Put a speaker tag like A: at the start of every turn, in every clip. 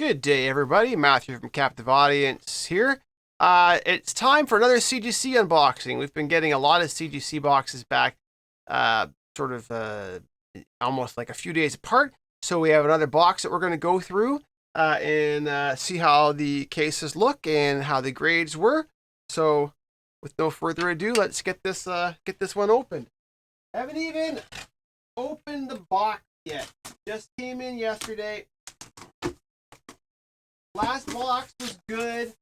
A: Good day, everybody. Matthew from Captive Audience here. It's time for another CGC unboxing. We've been getting a lot of CGC boxes back, sort of almost like a few days apart. So we have another box that we're going to go through and see how the cases look and how the grades were. So, with no further ado, let's get this one opened. Haven't even opened the box yet. Just came in yesterday. Last box was good.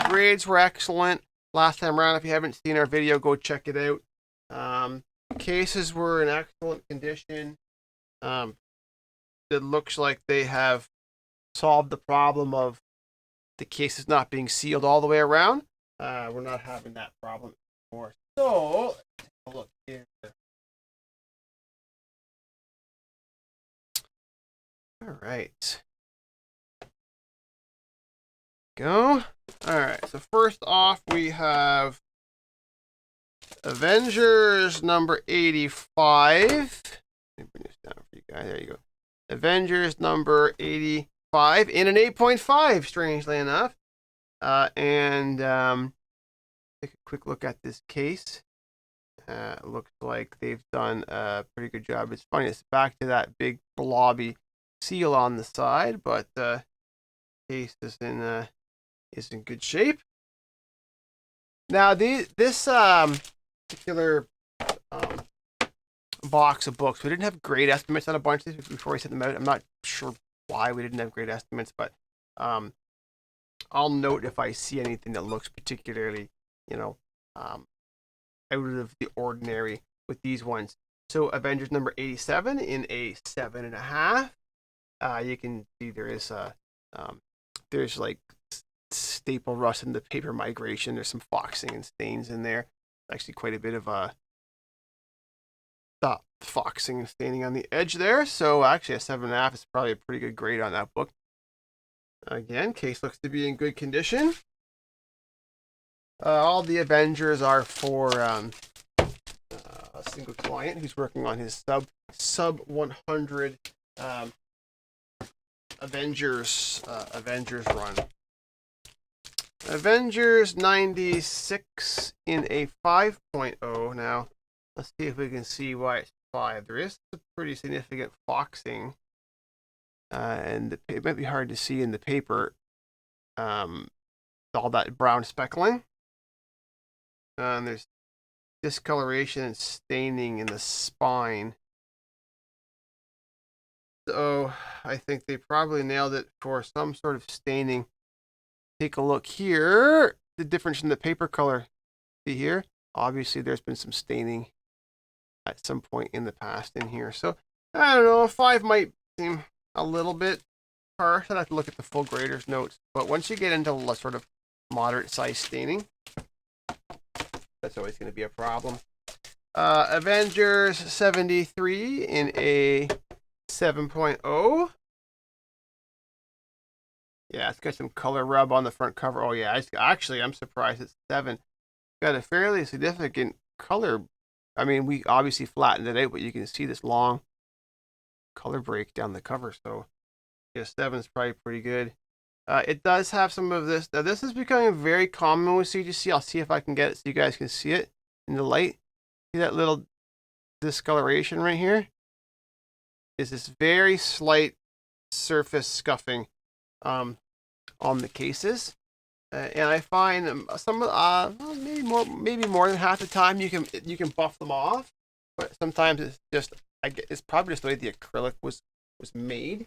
A: Grades were excellent last time around. If you haven't seen our video, go check it out. Cases were in excellent condition. It looks like they have solved the problem of the cases not being sealed all the way around. We're not having that problem anymore. So, let's take a look here. All right. Go. Alright, so first off we have Avengers number 85. Let me bring this down for you guys. There you go. Avengers number 85 in an 8.5, strangely enough. And take a quick look at this case. Looks like they've done a pretty good job. It's funny, it's back to that big blobby seal on the side, but the case is in good shape. Now, this particular box of books, we didn't have grade estimates on a bunch of these before we sent them out. I'm not sure why we didn't have grade estimates, but I'll note if I see anything that looks particularly, out of the ordinary with these ones. So, Avengers number 87 in a 7.5. You can see there is there's like staple rust in the paper migration. There's some foxing and stains in there. Actually, quite a bit of foxing and staining on the edge there. So actually, a 7.5 is probably a pretty good grade on that book. Again, case looks to be in good condition. All the Avengers are for a single client who's working on his sub 100 Avengers run. Avengers 96 in a 5.0. Now, let's see if we can see why it's 5. There is a pretty significant foxing, and it might be hard to see in the paper. All that brown speckling. And there's discoloration and staining in the spine. So, I think they probably nailed it for some sort of staining. Take a look here. The difference in the paper color. See here? Obviously, there's been some staining at some point in the past in here. So, I don't know. 5 might seem a little bit harsh. I'd have to look at the full grader's notes. But once you get into a sort of moderate size staining, that's always going to be a problem. Avengers 73 in a 7.0. Yeah, it's got some color rub on the front cover. Oh, yeah. Actually, I'm surprised it's 7. It's got a fairly significant color. I mean, we obviously flattened it out, but you can see this long color break down the cover. So, yeah, 7 is probably pretty good. It does have some of this. Now, this is becoming very common with CGC. I'll see if I can get it so you guys can see it in the light. See that little discoloration right here? Is this very slight surface scuffing on the cases, and I find some maybe more than half the time you can buff them off, but sometimes it's just it's probably just the way the acrylic was made.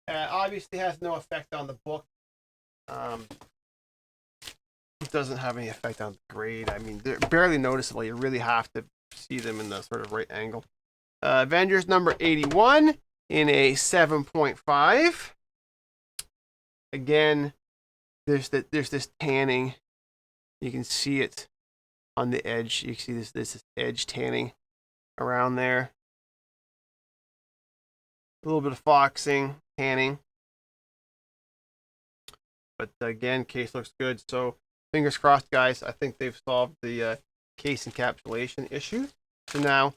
A: Obviously has no effect on the book. It doesn't have any effect on the grade. I mean, they're barely noticeable. You really have to see them in the sort of right angle. Avengers number 81 in a 7.5. Again, there's this tanning. You can see it on the edge. You can see this edge tanning around there. A little bit of foxing, tanning. But again, case looks good. So fingers crossed, guys. I think they've solved the case encapsulation issue. So now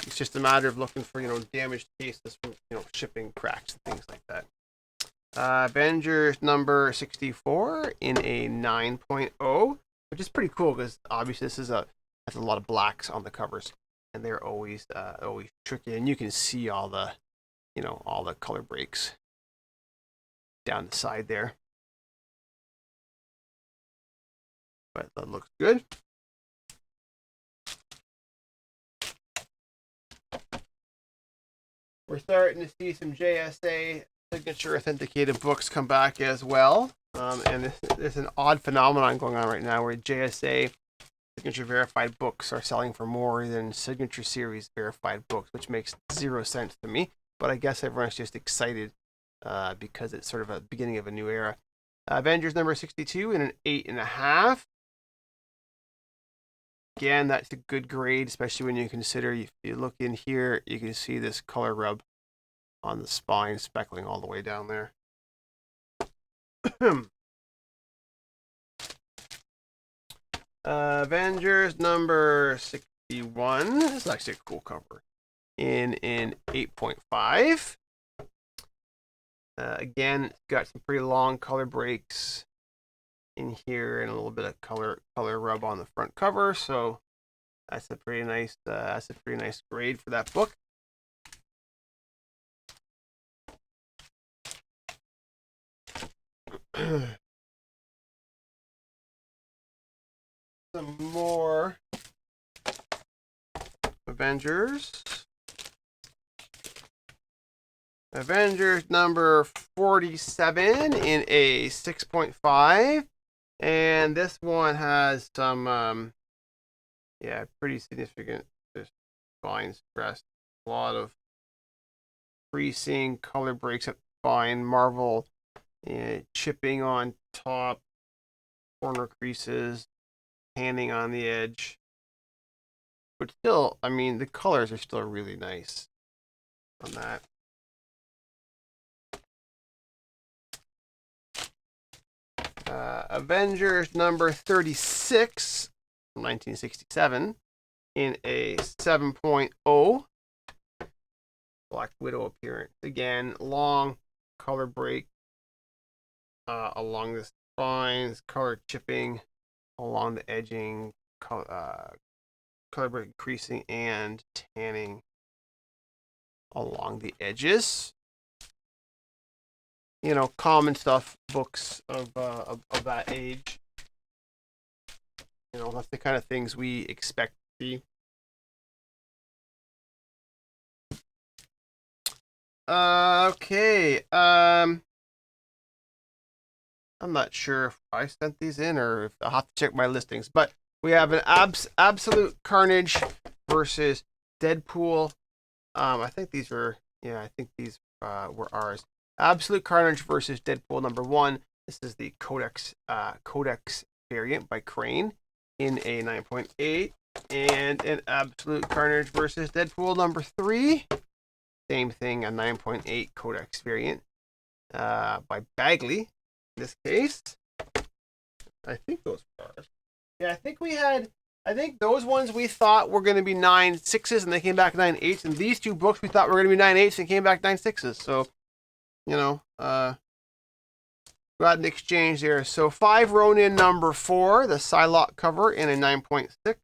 A: It's just a matter of looking for, damaged cases from, shipping cracks and things like that. Avengers number 64 in a 9.0, which is pretty cool because obviously this has a lot of blacks on the covers, and they're always tricky, and you can see all the all the color breaks down the side there. But that looks good. We're starting to see some JSA signature authenticated books come back as well. And there's an odd phenomenon going on right now where JSA signature verified books are selling for more than signature series verified books, which makes zero sense to me. But I guess everyone's just excited because it's sort of a beginning of a new era. Avengers number 62 in an 8.5. Again, that's a good grade, especially when you consider, if you look in here, you can see this color rub on the spine, speckling all the way down there. Avengers number 61. This is actually a cool cover. In 8.5. Again, it's got some pretty long color breaks in here and a little bit of color rub on the front cover. So that's a pretty nice grade for that book. Some more Avengers. Avengers number 47 in a 6.5. And this one has some, pretty significant just spine stress. A lot of creasing, color breaks up the spine, Marvel chipping on top, corner creases, tanning on the edge. But still, I mean, the colors are still really nice on that. Avengers number 36 from 1967 in a 7.0. Black Widow appearance. Again, long color break along the spines, color chipping along the edging, color break creasing, and tanning along the edges. Common stuff, books of that age. That's the kind of things we expect to see. Okay. I'm not sure if I sent these in or if I'll have to check my listings, but we have an Absolute Carnage versus Deadpool. I think these were, were ours. Absolute Carnage versus Deadpool number 1. This is the Codex variant by Crane in a 9.8. And an Absolute Carnage versus Deadpool number 3. Same thing, a 9.8 Codex variant by Bagley. In this case, I think those were ours. Yeah, I think those ones we thought were going to be 9.6s and they came back 9.8s. And these two books we thought were going to be 9.8s and came back 9.6s. So, got an exchange there. So 5 Ronin number 4, the Psylocke cover in a 9.6.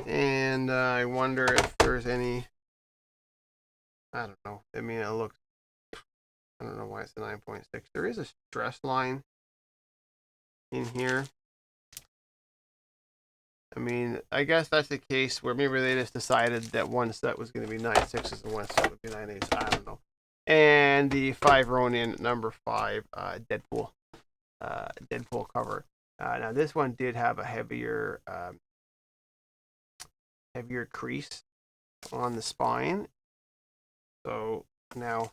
A: And I wonder if there's any, I don't know. I mean, it looks, I don't know why it's a 9.6. There is a stress line in here. I mean, I guess that's the case where maybe they just decided that one set was going to be 9.6s and one set would be 9.8s. I don't know. And the 5 Ronin number 5 Deadpool cover. Now this one did have a heavier crease on the spine. So now,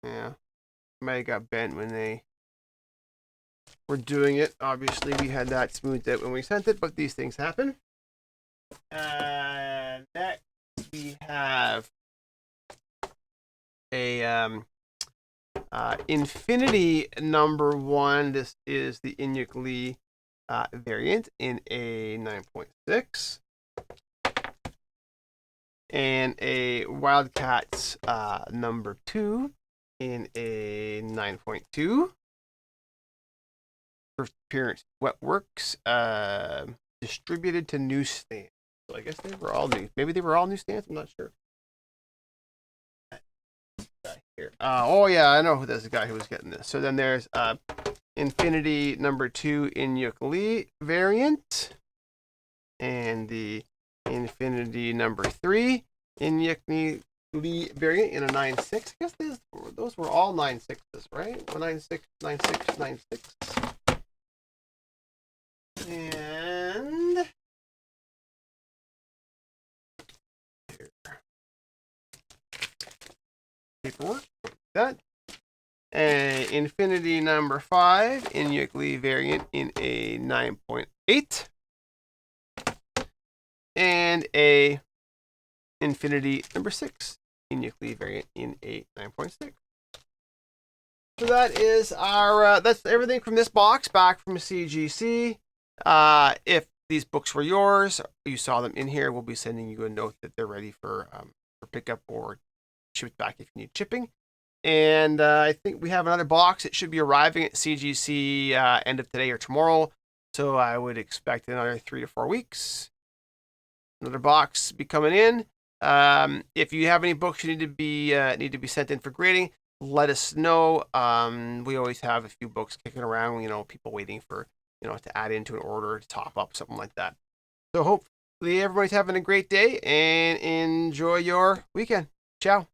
A: yeah, might have got bent when they were doing it. Obviously, we had that smoothed out when we sent it, but these things happen. Next, we have a Infinity number 1. This is the Inyuk Lee variant in a 9.6. and a Wildcats number 2 in a 9.2. First appearance, Wetworks, distributed to newsstands. So I guess they were all new. Maybe they were all newsstands. I'm not sure. Here. Oh yeah, I know who this guy who was getting this. So then there's Infinity number 2 in Yuk-Li variant, and the Infinity number 3 in Yuk-Li variant in a 9.6. I guess those were all 9.6s, right? 9.6, 9.6, 9.6. And here. Paperwork, that. Infinity number 5 in Yuk-Li variant in a 9.8. And a Infinity number 6 in Yuk-Li variant in a 9.6. So that is our, that's everything from this box back from CGC. If these books were yours, you saw them in here, we'll be sending you a note that they're ready for pickup or shipped back if you need shipping. And I think we have another box. It should be arriving at CGC end of today or tomorrow. So I would expect another 3 to 4 weeks. Another box be coming in. If you have any books you need to be sent in for grading, let us know. We always have a few books kicking around. People waiting for to add into an order, to top up, something like that. So hopefully everybody's having a great day and enjoy your weekend. Ciao.